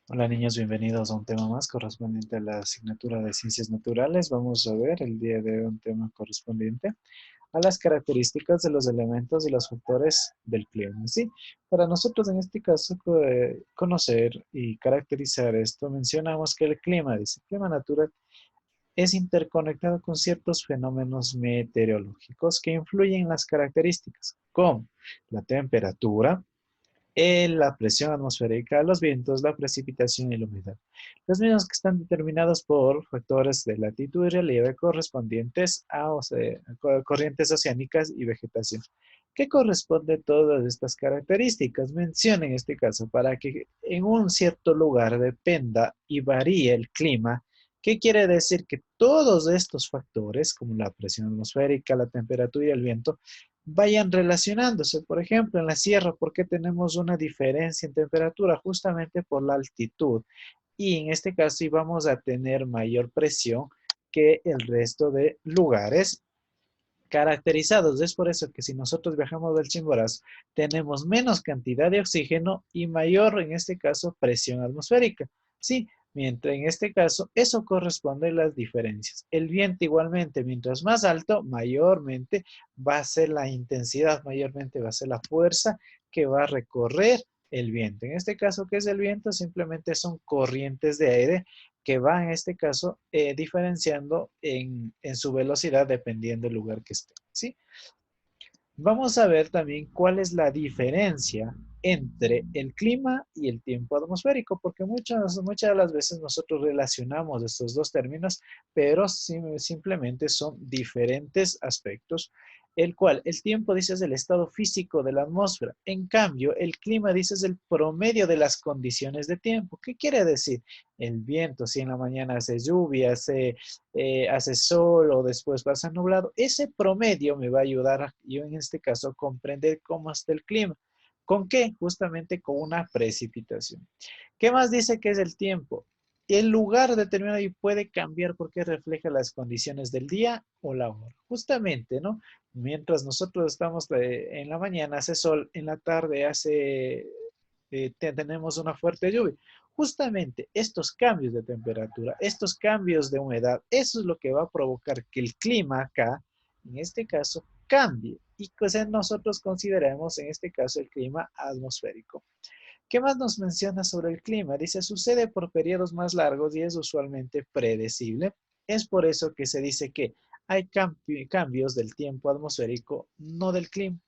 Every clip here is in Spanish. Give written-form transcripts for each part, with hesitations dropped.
Hola niños, bienvenidos a un tema más correspondiente a la asignatura de Ciencias Naturales. Vamos a ver el día de hoy un tema correspondiente a las características de los elementos y los factores del clima. ¿Sí? Para nosotros en este caso conocer y caracterizar esto, mencionamos que el clima, dice, el clima natural es interconectado con ciertos fenómenos meteorológicos que influyen en las características, como la temperatura, la presión atmosférica, los vientos, la precipitación y la humedad. Los mismos que están determinados por factores de latitud y relieve correspondientes a corrientes oceánicas y vegetación. ¿Qué corresponde a todas estas características? Menciona en este caso para que en un cierto lugar dependa y varíe el clima. ¿Qué quiere decir? Que todos estos factores, como la presión atmosférica, la temperatura y el viento, vayan relacionándose. Por ejemplo, en la sierra, ¿por qué tenemos una diferencia en temperatura? Justamente por la altitud. Y en este caso íbamos a tener mayor presión que el resto de lugares caracterizados. Es por eso que si nosotros viajamos del Chimborazo, tenemos menos cantidad de oxígeno y mayor, en este caso, presión atmosférica. Sí, mientras en este caso, eso corresponde a las diferencias. El viento igualmente, mientras más alto, mayormente va a ser la intensidad, mayormente va a ser la fuerza que va a recorrer el viento. En este caso, ¿qué es el viento? Simplemente son corrientes de aire que va en este caso diferenciando en su velocidad dependiendo del lugar que esté, ¿sí? Vamos a ver también cuál es la diferencia entre el clima y el tiempo atmosférico, porque muchas de las veces nosotros relacionamos estos dos términos, pero simplemente son diferentes aspectos, el cual el tiempo, dice, es el estado físico de la atmósfera. En cambio, el clima, dice, es el promedio de las condiciones de tiempo. ¿Qué quiere decir? El viento, si en la mañana hace lluvia, hace sol o después pasa nublado, ese promedio me va a ayudar, yo en este caso, a comprender cómo está el clima. ¿Con qué? Justamente con una precipitación. ¿Qué más dice que es el tiempo? El lugar determinado y puede cambiar porque refleja las condiciones del día o la hora. Justamente, ¿no? Mientras nosotros estamos en la mañana hace sol, en la tarde tenemos una fuerte lluvia. Justamente estos cambios de temperatura, estos cambios de humedad, eso es lo que va a provocar que el clima acá, en este caso, cambie. Y pues nosotros consideramos en este caso el clima atmosférico. ¿Qué más nos menciona sobre el clima? Dice, sucede por periodos más largos y es usualmente predecible. Es por eso que se dice que hay cambios del tiempo atmosférico, no del clima.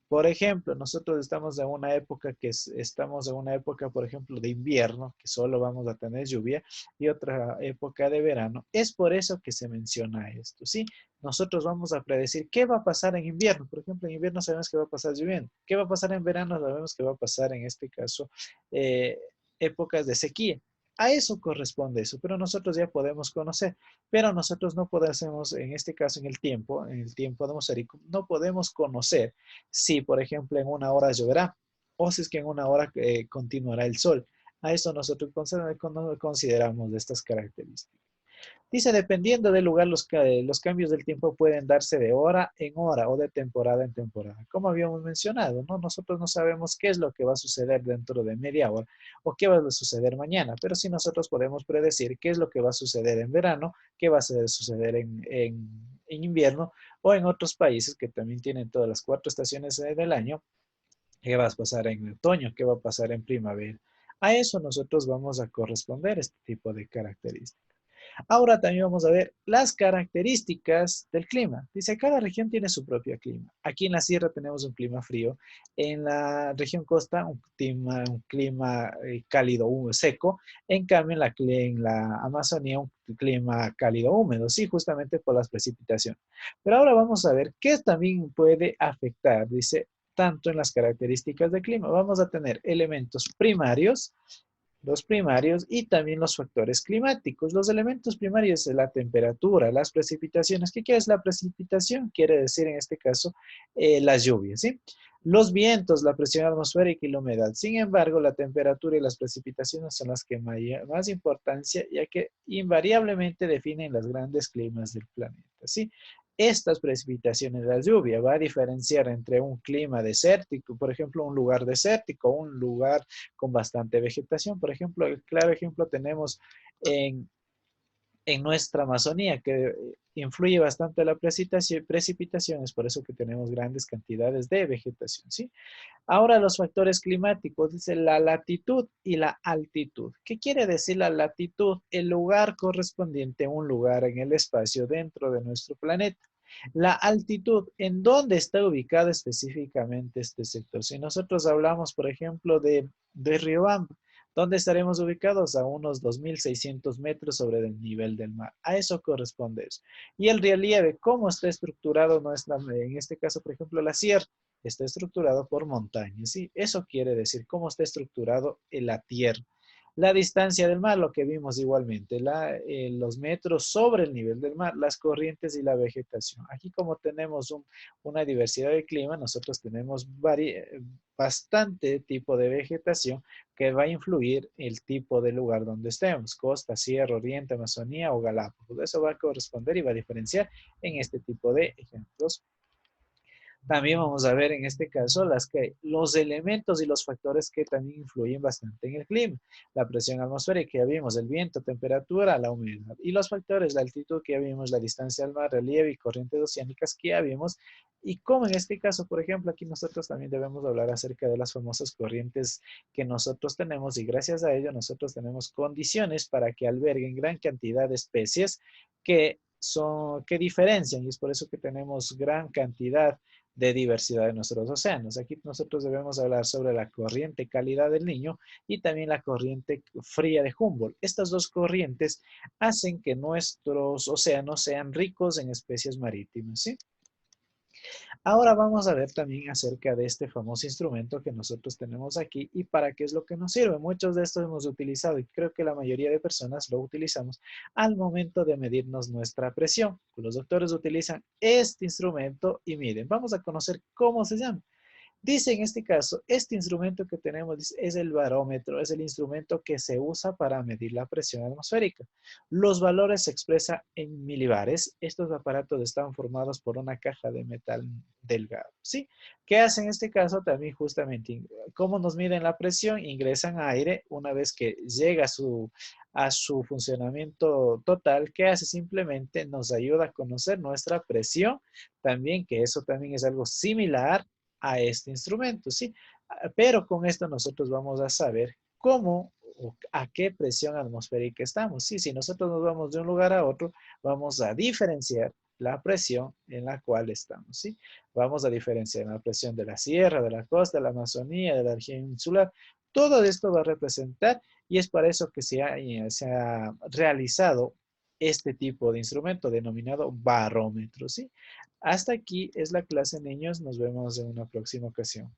Por ejemplo, nosotros estamos en una época estamos en una época, por ejemplo, de invierno, que solo vamos a tener lluvia, y otra época de verano. Es por eso que se menciona esto, ¿sí? Nosotros vamos a predecir qué va a pasar en invierno. Por ejemplo, en invierno sabemos que va a pasar lloviendo. ¿Qué va a pasar en verano? Sabemos que va a pasar, en este caso, eh, épocas de sequía. A eso corresponde eso, pero nosotros ya podemos conocer, pero nosotros no podemos, en este caso, en el tiempo atmosférico, no podemos conocer si, por ejemplo, en una hora lloverá o si es que en una hora continuará el sol. A eso nosotros consideramos de estas características. Dice, dependiendo del lugar, los cambios del tiempo pueden darse de hora en hora o de temporada en temporada. Como habíamos mencionado, ¿no? Nosotros no sabemos qué es lo que va a suceder dentro de media hora o qué va a suceder mañana, pero sí nosotros podemos predecir qué es lo que va a suceder en verano, qué va a suceder en invierno o en otros países que también tienen todas las cuatro estaciones del año, qué va a pasar en otoño, qué va a pasar en primavera. A eso nosotros vamos a corresponder este tipo de características. Ahora también vamos a ver las características del clima. Dice, cada región tiene su propio clima. Aquí en la sierra tenemos un clima frío. En la región costa, un clima cálido, seco. En cambio, en la Amazonía, un clima cálido, húmedo. Sí, justamente por las precipitaciones. Pero ahora vamos a ver qué también puede afectar. Dice, tanto en las características del clima. Vamos a tener elementos primarios, los primarios y también los factores climáticos. Los elementos primarios es la temperatura, las precipitaciones. ¿Qué es la precipitación? Quiere decir en este caso las lluvias, ¿sí? Los vientos, la presión atmosférica y la humedad. Sin embargo, la temperatura y las precipitaciones son las que más importancia, ya que invariablemente definen los grandes climas del planeta, ¿sí? estas precipitaciones de la lluvia. Va a diferenciar entre un clima desértico, por ejemplo, un lugar desértico, un lugar con bastante vegetación. Por ejemplo, el claro ejemplo tenemos en nuestra Amazonía, que influye bastante la precipitación, es por eso que tenemos grandes cantidades de vegetación, ¿sí? Ahora los factores climáticos, dice la latitud y la altitud. ¿Qué quiere decir la latitud? El lugar correspondiente a un lugar en el espacio dentro de nuestro planeta. La altitud, ¿en dónde está ubicado específicamente este sector? Si nosotros hablamos, por ejemplo, de Riobamba, ¿dónde estaremos ubicados? A unos 2.600 metros sobre el nivel del mar. A eso corresponde eso. Y el relieve, ¿cómo está estructurado nuestra, en este caso, por ejemplo, la sierra? Está estructurado por montañas, ¿sí? Eso quiere decir cómo está estructurado en la tierra. La distancia del mar, lo que vimos igualmente, los metros sobre el nivel del mar, las corrientes y la vegetación. Aquí como tenemos una diversidad de clima, nosotros tenemos bastante tipo de vegetación que va a influir el tipo de lugar donde estemos, costa, sierra, oriente, Amazonía o Galápagos. Eso va a corresponder y va a diferenciar en este tipo de ejemplos. También vamos a ver en este caso los elementos y los factores que también influyen bastante en el clima. La presión atmosférica que ya vimos, el viento, temperatura, la humedad. Y los factores, la altitud que ya vimos, la distancia al mar, relieve y corrientes oceánicas que ya vimos. Y como en este caso, por ejemplo, aquí nosotros también debemos hablar acerca de las famosas corrientes que nosotros tenemos y gracias a ello nosotros tenemos condiciones para que alberguen gran cantidad de especies que diferencian y es por eso que tenemos gran cantidad de diversidad de nuestros océanos. Aquí nosotros debemos hablar sobre la corriente cálida del Niño y también la corriente fría de Humboldt. Estas dos corrientes hacen que nuestros océanos sean ricos en especies marítimas, ¿sí? Ahora vamos a ver también acerca de este famoso instrumento que nosotros tenemos aquí y para qué es lo que nos sirve. Muchos de estos hemos utilizado y creo que la mayoría de personas lo utilizamos al momento de medirnos nuestra presión. Los doctores utilizan este instrumento y miren, vamos a conocer cómo se llama. Dice en este caso, este instrumento que tenemos es el barómetro, es el instrumento que se usa para medir la presión atmosférica. Los valores se expresan en milibares. Estos aparatos están formados por una caja de metal delgado, ¿sí? ¿Qué hace en este caso? También justamente, ¿cómo nos miden la presión? Ingresan aire una vez que llega a su funcionamiento total. ¿Qué hace? Simplemente nos ayuda a conocer nuestra presión. También, que eso también es algo similar a este instrumento, ¿sí? Pero con esto nosotros vamos a saber cómo o a qué presión atmosférica estamos. Sí, si nosotros nos vamos de un lugar a otro, vamos a diferenciar la presión en la cual estamos, ¿sí? Vamos a diferenciar la presión de la sierra, de la costa, de la Amazonía, de la región insular. Todo esto va a representar y es para eso que se ha realizado este tipo de instrumento denominado barómetro, ¿sí? Hasta aquí es la clase, niños. Nos vemos en una próxima ocasión.